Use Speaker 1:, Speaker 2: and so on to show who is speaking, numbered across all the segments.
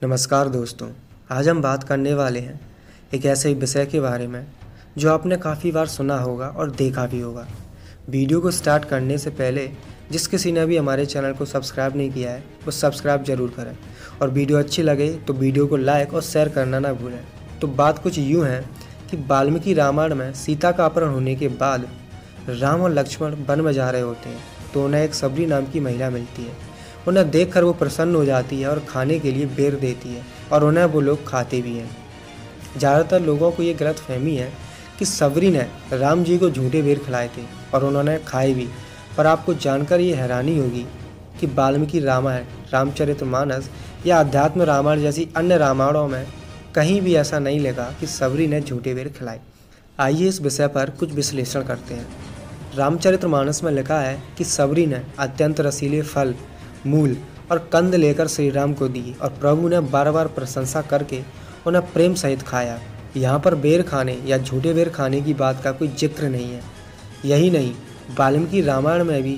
Speaker 1: नमस्कार दोस्तों। आज हम बात करने वाले हैं एक ऐसे विषय के बारे में जो आपने काफ़ी बार सुना होगा और देखा भी होगा। वीडियो को स्टार्ट करने से पहले जिस किसी ने भी हमारे चैनल को सब्सक्राइब नहीं किया है वो सब्सक्राइब ज़रूर करें और वीडियो अच्छी लगे तो वीडियो को लाइक और शेयर करना ना भूलें। तो बात कुछ यूँ है कि वाल्मीकि रामायण में सीता का अपहरण होने के बाद राम और लक्ष्मण वन में जा रहे होते हैं तो उन्हें एक सबरी नाम की महिला मिलती है। उन्हें देखकर वो प्रसन्न हो जाती है और खाने के लिए बेर देती है और उन्हें वो लोग खाते भी हैं। ज़्यादातर लोगों को ये गलतफहमी है कि सबरी ने राम जी को झूठे बेर खिलाए थे और उन्होंने खाए भी, पर आपको जानकर ये हैरानी होगी कि वाल्मीकि रामायण, रामचरितमानस या अध्यात्म रामायण जैसी अन्य रामायणों में कहीं भी ऐसा नहीं लगा कि सबरी ने झूठे बेर खिलाए। आइए इस विषय पर कुछ विश्लेषण करते हैं। रामचरितमानस में लिखा है कि सबरी ने अत्यंत रसीले फल, मूल और कंद लेकर श्री राम को दी और प्रभु ने बार बार प्रशंसा करके उन्हें प्रेम सहित खाया। यहाँ पर बेर खाने या झूठे बेर खाने की बात का कोई जिक्र नहीं है। यही नहीं, वाल्मीकि रामायण में भी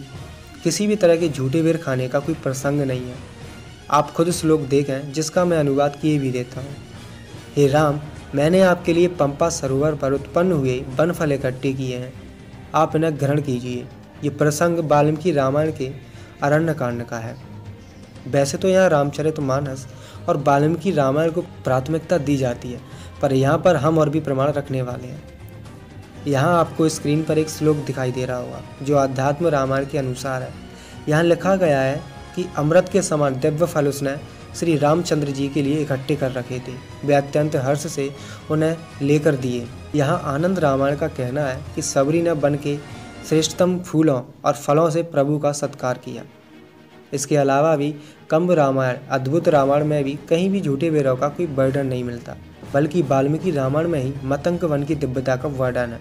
Speaker 1: किसी भी तरह के झूठे बेर खाने का कोई प्रसंग नहीं है। आप खुद श्लोक देखें जिसका मैं अनुवाद किए भी देता हूँ। हे राम, मैंने आपके लिए पंपा सरोवर पर उत्पन्न हुए वन फल इकट्ठे किए हैं, आप इन्हें ग्रहण कीजिए। ये प्रसंग वाल्मीकि रामायण के अरण्य कांड का है। वैसे तो यहाँ रामचरितमानस और वाल्मीकि रामायण को प्राथमिकता दी जाती है, पर यहाँ पर हम और भी प्रमाण रखने वाले हैं। यहाँ आपको स्क्रीन पर एक श्लोक दिखाई दे रहा होगा जो अध्यात्म रामायण के अनुसार है। यहाँ लिखा गया है कि अमृत के समान दिव्य फल उसने श्री रामचंद्र जी के लिए इकट्ठे कर रखे थे, वे अत्यंत हर्ष से उन्हें लेकर दिए। यहाँ आनंद रामायण का कहना है कि सबरी ने वन के श्रेष्ठतम फूलों और फलों से प्रभु का सत्कार किया। इसके अलावा भी कंब रामायण, अद्भुत रामायण में भी कहीं भी झूठे बेरों का कोई वर्णन नहीं मिलता, बल्कि वाल्मीकि रामायण में ही मतंग वन की दिव्यता का वर्णन है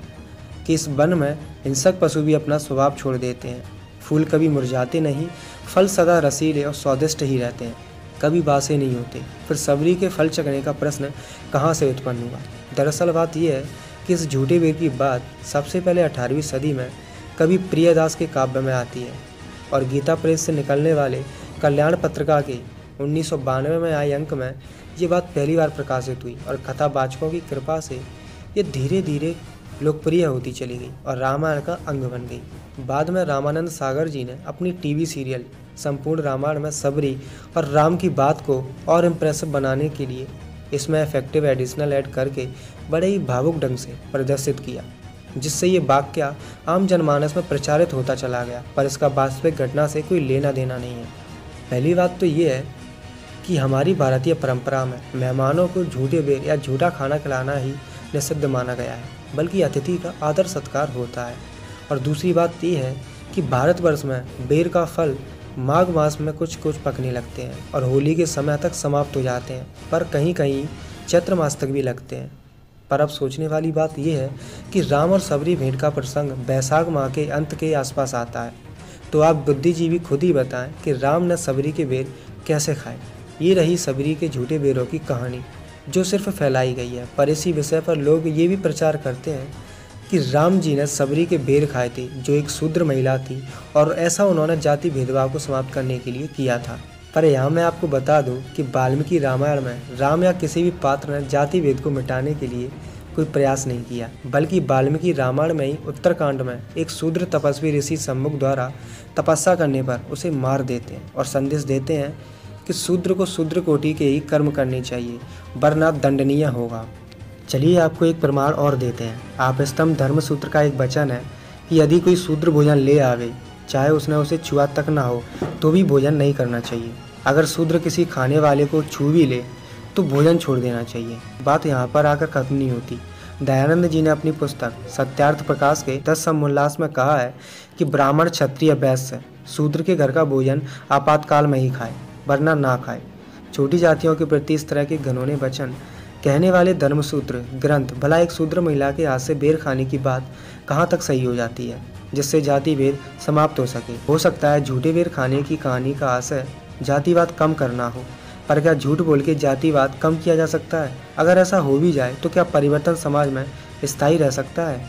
Speaker 1: कि इस वन में हिंसक पशु भी अपना स्वभाव छोड़ देते हैं। फूल कभी मुरझाते नहीं, फल सदा रसीले और स्वादिष्ट ही रहते हैं, कभी बासे नहीं होते। फिर सबरी के फल चखने का प्रश्न कहाँ से उत्पन्न हुआ? दरअसल बात यह है कि इस झूठे बेर की बात सबसे पहले 18वीं सदी में कवि प्रियदास के काव्य में आती है और गीता प्रेस से निकलने वाले कल्याण पत्रिका के 1992 में आए अंक में ये बात पहली बार प्रकाशित हुई और कथावाचकों की कृपा से ये धीरे धीरे लोकप्रिय होती चली गई और रामायण का अंग बन गई। बाद में रामानंद सागर जी ने अपनी टीवी सीरियल संपूर्ण रामायण में सबरी और राम की बात को और इम्प्रेसिव बनाने के लिए इसमें इफेक्टिव एडिशनल ऐड करके बड़े ही भावुक ढंग से प्रदर्शित किया, जिससे ये वाक्य आम जनमानस में प्रचारित होता चला गया, पर इसका वास्तविक घटना से कोई लेना देना नहीं है। पहली बात तो ये है कि हमारी भारतीय परंपरा में मेहमानों को झूठे बेर या झूठा खाना खिलाना ही निषिद्ध माना गया है, बल्कि अतिथि का आदर सत्कार होता है। और दूसरी बात ये है कि भारतवर्ष में बेर का फल माघ मास में कुछ कुछ पकने लगते हैं और होली के समय तक समाप्त हो जाते हैं, पर कहीं कहीं चैत्र मास तक भी लगते हैं। पर अब सोचने वाली बात यह है कि राम और सबरी भेंट का प्रसंग बैसाख माह के अंत के आसपास आता है, तो आप बुद्धिजीवी खुद ही बताएं कि राम ने सबरी के बेर कैसे खाए। ये रही सबरी के झूठे बेरों की कहानी जो सिर्फ फैलाई गई है, पर इसी विषय पर लोग ये भी प्रचार करते हैं कि राम जी ने सबरी के बेर खाए थे जो एक शूद्र महिला थी और ऐसा उन्होंने जाति भेदभाव को समाप्त करने के लिए किया था। पर यहाँ मैं आपको बता दूं कि वाल्मीकि रामायण में राम या किसी भी पात्र ने जाति भेद को मिटाने के लिए कोई प्रयास नहीं किया, बल्कि वाल्मीकि रामायण में ही उत्तरकांड में एक शूद्र तपस्वी ऋषि सम्मुख द्वारा तपस्या करने पर उसे मार देते हैं और संदेश देते हैं कि शूद्र को शूद्र कोटि के ही कर्म करने चाहिए, वरना दंडनीय होगा। चलिए आपको एक प्रमाण और देते हैं। आप स्तंभ धर्मसूत्र का एक वचन है कि यदि कोई शूद्र भोजन ले आवे, चाहे उसने उसे छुआ तक ना हो, तो भी भोजन नहीं करना चाहिए। अगर शूद्र किसी खाने वाले को छू भी ले तो भोजन छोड़ देना चाहिए। बात यहाँ पर आकर खत्म नहीं होती। दयानंद जी ने अपनी पुस्तक सत्यार्थ प्रकाश के 10 समोल्लास में कहा है कि ब्राह्मण, क्षत्रिय, वैश्य शूद्र के घर का भोजन आपातकाल में ही खाए, वरना ना खाए। छोटी जातियों के प्रति इस तरह के घिनौने वचन कहने वाले धर्मसूत्र ग्रंथ भला एक शूद्र महिला के हाथ से बेर खाने की बात कहाँ तक सही हो जाती है जिससे जाति भेद समाप्त हो सके। हो सकता है झूठे बेर खाने की कहानी का आशय जातिवाद कम करना हो, पर क्या झूठ बोल के जातिवाद कम किया जा सकता है? अगर ऐसा हो भी जाए तो क्या परिवर्तन समाज में स्थायी रह सकता है?